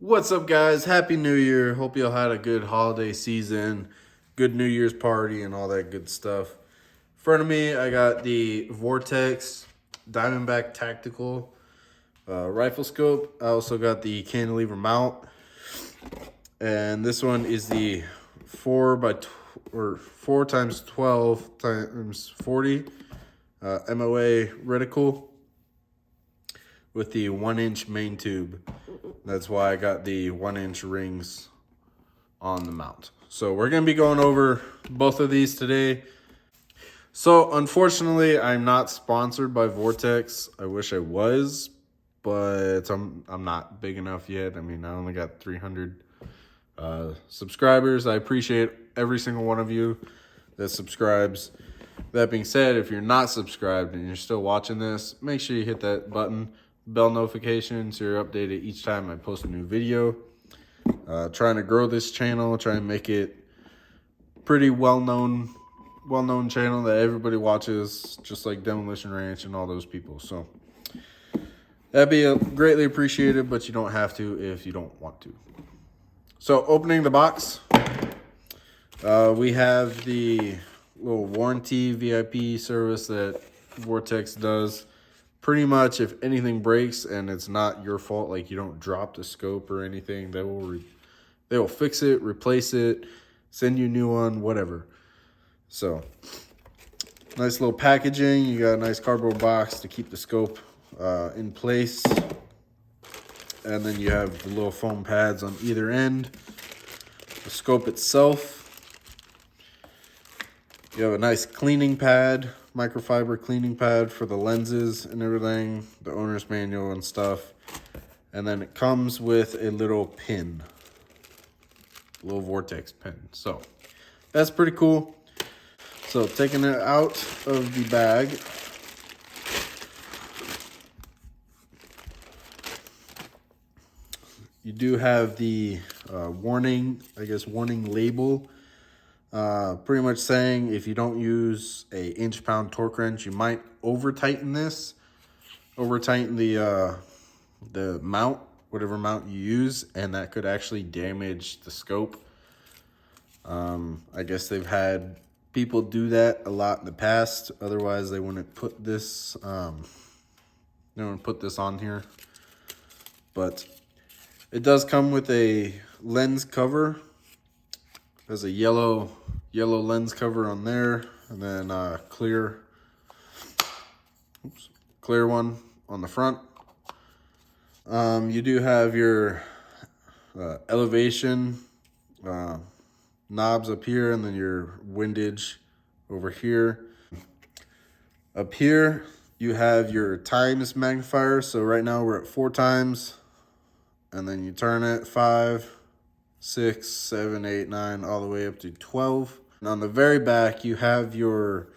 What's up, guys? Happy New Year. Hope y'all had a good holiday season, good New Year's party, and all that good stuff. In front of me, I got the Vortex Diamondback Tactical Rifle Scope. I also got the cantilever mount, and this one is the 4 times 12 times 40 MOA reticle with the 1-inch main tube. That's why I got the 1-inch rings on the mount. So we're going to be going over both of these today. So unfortunately, I'm not sponsored by Vortex. I wish I was, but I'm not big enough yet. I mean, I only got 300 subscribers. I appreciate every single one of you that subscribes. That being said, if you're not subscribed and you're still watching this, make sure you hit that button, bell notification, so you're updated each time I post a new video. Trying to grow this channel, trying to make it pretty well-known channel that everybody watches, just like Demolition Ranch and all those people. So that'd be greatly appreciated, but you don't have to if you don't want to. So opening the box, we have the little warranty VIP service that Vortex does. Pretty much if anything breaks and it's not your fault, like you don't drop the scope or anything, they will fix it, replace it, send you a new one, whatever. So nice little packaging. You got a nice cardboard box to keep the scope in place, and then you have the little foam pads on either end. The scope itself, you have a nice cleaning pad, microfiber cleaning pad for the lenses and everything, the owner's manual and stuff. And then it comes with a little pin, a little Vortex pin. So that's pretty cool. So taking it out of the bag, you do have the warning label. Pretty much saying if you don't use a inch-pound torque wrench, you might over-tighten the mount, whatever mount you use, and that could actually damage the scope. I guess they've had people do that a lot in the past. Otherwise, they wouldn't put this. They wouldn't put this on here. But it does come with a lens cover. There's a yellow lens cover on there, and then clear one on the front. You do have your elevation knobs up here, and then your windage over here. Up here, you have your times magnifier. So right now we're at 4 times, and then you turn it 5, 6, 7, 8, 9, all the way up to 12. And on the very back, you have your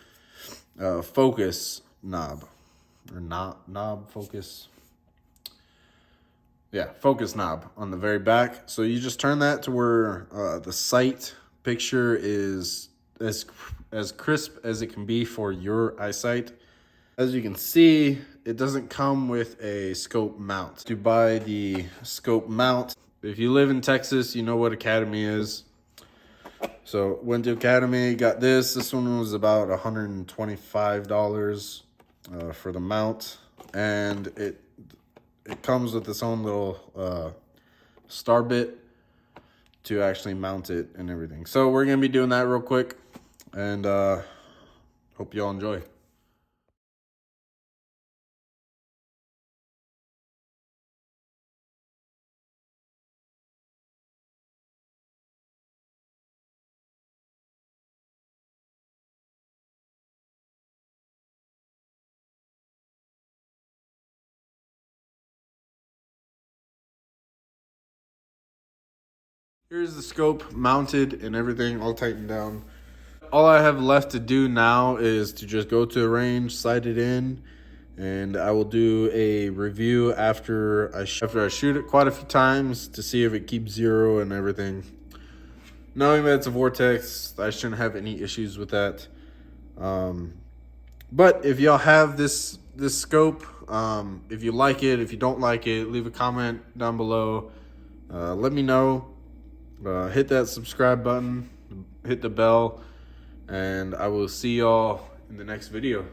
focus knob, or focus. Yeah, focus knob on the very back. So you just turn that to where the sight picture is as crisp as it can be for your eyesight. As you can see, it doesn't come with a scope mount. To buy the scope mount, if you live in Texas, you know what Academy is. So went to Academy, got this. This one was about $125 for the mount, and it comes with its own little star bit to actually mount it and everything. So we're gonna be doing that real quick, and hope y'all enjoy. Here's the scope mounted and everything all tightened down. All I have left to do now is to just go to a range, sight it in, and I will do a review after I shoot it quite a few times to see if it keeps zero and everything. Knowing that it's a Vortex, I shouldn't have any issues with that. But if y'all have this scope, if you like it, if you don't like it, leave a comment down below. Let me know. Hit that subscribe button, hit the bell, and I will see y'all in the next video.